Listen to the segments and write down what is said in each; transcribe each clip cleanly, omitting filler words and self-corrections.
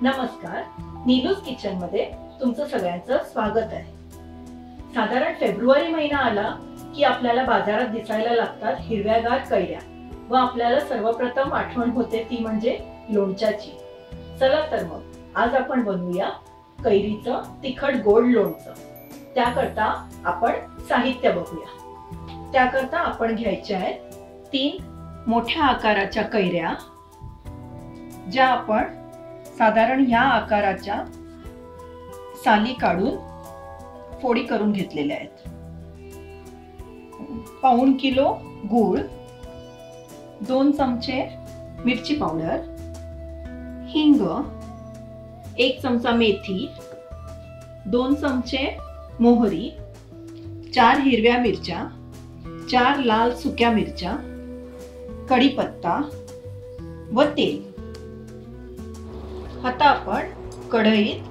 नमस्कार, नीलूज किचन मध्ये तुमचं सगळ्यांचं स्वागत आहे। साधारण फेब्रुवारी महिना आला की आपल्याला बाजारात दिसायला लागतात हिरव्यागार कैऱ्या व आपल्याला सर्वप्रथम आठवण होते ती म्हणजे लोणच्याची। चला तर मग आज आपण बनवूया कैरीचं तिखट गोड लोणचं। त्याकरता आपण साहित्य बघूया। त्याकरता आपण घ्यायच्या आहेत 3 मोठ्या आकाराच्या कैऱ्या, ज्या आपण साधारण ह्या आकाराच्या साली काढून फोडी करून घेतलेल्या आहेत। 1.25 किलो गूळ, 2 चमचे मिरची पावडर, हिंग, 1 चमचा मेथी, 2 चमचे मोहरी, 4 हिरव्या मिरच्या, 4 लाल सुक्या मिरच्या, कढीपत्ता व तेल। आता आपण कढईत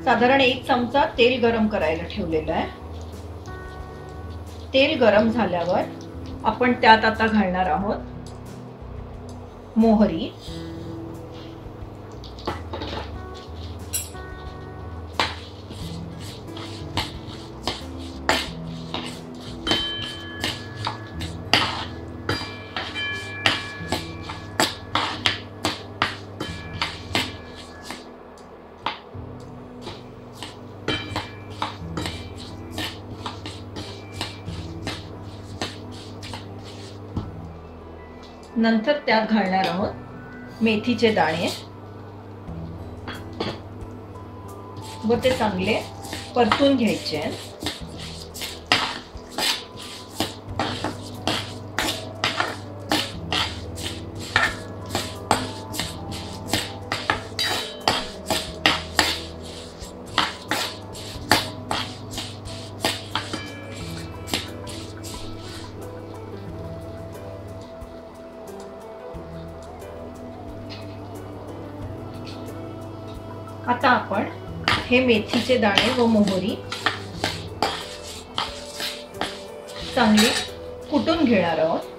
साधारण 1 चमचा तेल गरम करायला ठेवलेलं आहे। तेल गरम झाल्यावर आपण त्यात आता घालणार आहोत मोहरी, नंतर त्यात घालणार आहोत मेथीचे दाणे व ते चांगले परतून घ्यायचे आहेत। आता आपण हे मेथीचे दाणे व मोहरी चांगली कुटून घेणार आहोत।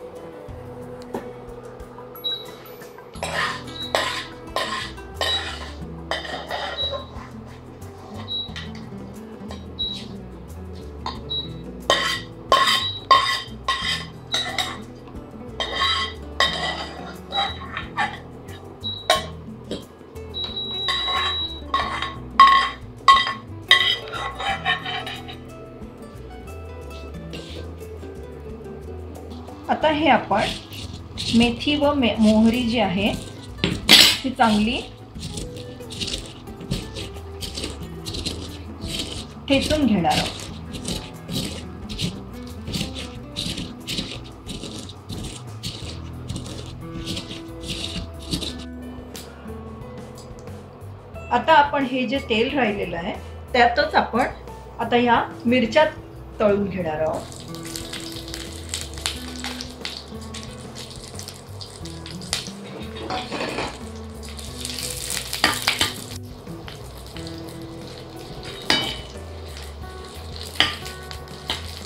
आता हे आपण मेथी व मोहरी जी आहे ती चांगली ठेचून घेणार आहोत। आता आपण हे जे तेल राहिलेलं आहे त्यातच आपण आता ह्या मिरच्या तळून घेणार आहोत।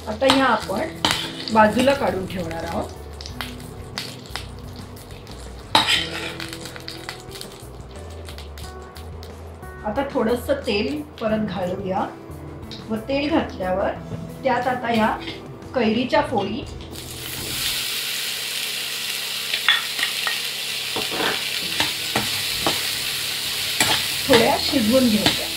आता ह्या आपण बाजूला काढून ठेवणार आहोत। आता थोडंसं तेल परत घालूया व तेल घातल्यावर त्यात आता ह्या कैरीच्या फोडी थोड्या शिजवून घेऊया।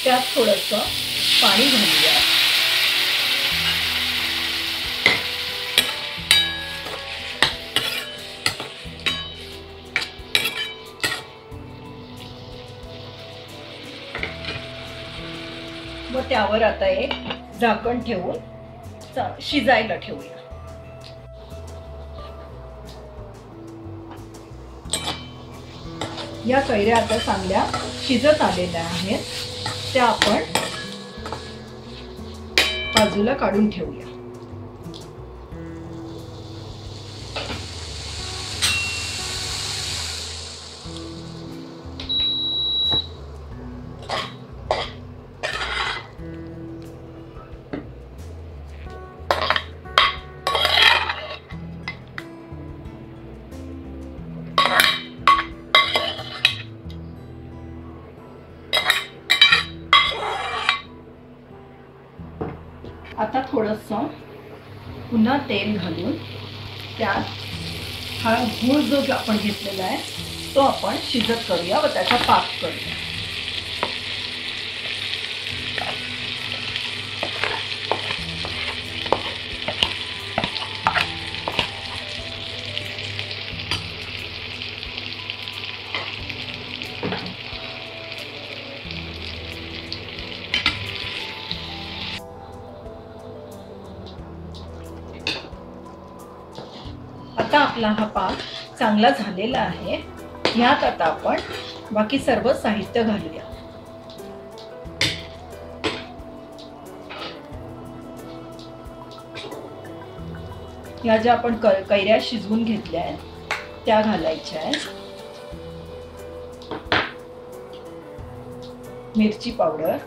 त्यात थोडंसं पाणी घालूया। व त्यावर आता एक झाकण ठेवून शिजायला ठेवूया। या कैऱ्या आता चांगल्या शिजत आलेल्या आहेत, त्या आपण बाजूला काढून ठेवूया. आता थोडंसं पुन्हा तेल घालून त्यात हा गूळ जो आपण घेतलेला आहे तो आपण शिजत करूया व त्याचा पाक करूया. आता आपला हा पाक चांगला झालेला आहे. ह्यात आता आपण बाकी सर्व साहित्य घालूया. या ज्या आपण कैऱ्या शिजवून घेतल्या आहेत त्या घालायच्या आहेत. मिरची पावडर,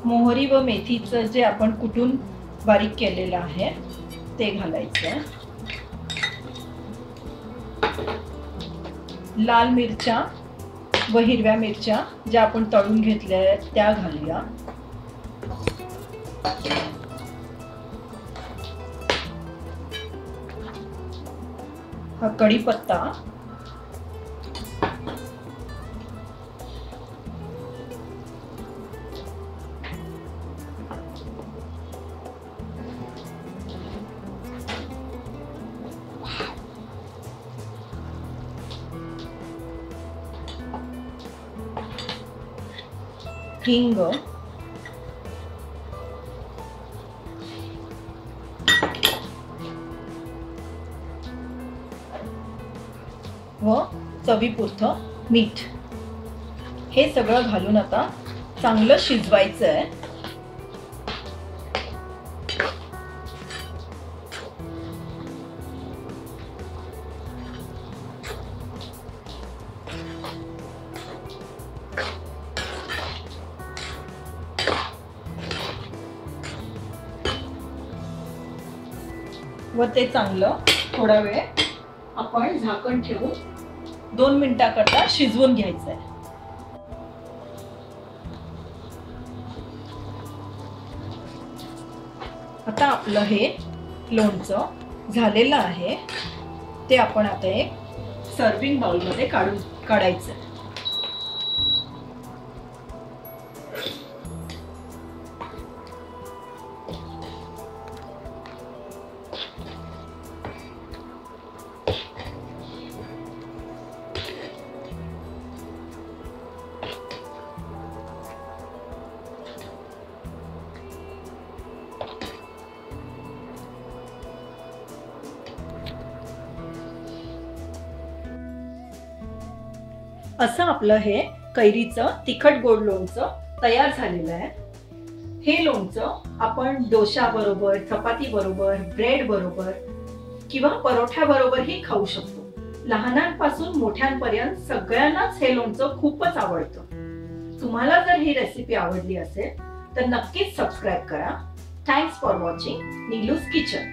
मोहरी व मेथीचं जे आपण कुटून बारीक केलेलं आहे ते घालायचं. लाल मिरच्या व हिरव्या मिरच्या ज्या आपण तळून घेतल्या आहेत त्या घालूया. हा कढीपत्ता, हिंग, व चवीपुरतं मीठ हे सगळं घालून आता चांगलं शिजवायचं आहे. व ते चांगलं थोडा वेळ आपण झाकण ठेवून 2 मिनिटाकरता शिजवून घ्यायचं आहे. आता आपलं हे लोणचं झालेलं आहे. ते आपण आता एक सर्विंग बाउल मध्ये काढायचं आहे. असं आपलं हे कैरीचं तिखट गोड लोणचं तयार झालेलं आहे. हे लोणचं आपण डोसा बरोबर, चपाती बरोबर, ब्रेड बरोबर किंवा परोठ्या बरोबरही खाऊ शकतो. लहानांपासून मोठ्यांपर्यंत सगळ्यांनाच हे लोणचं खूपच आवडतं. तुम्हाला जर ही रेसिपी आवडली असेल तर नक्कीच सबस्क्राईब करा. Thanks for watching Neelu's kitchen.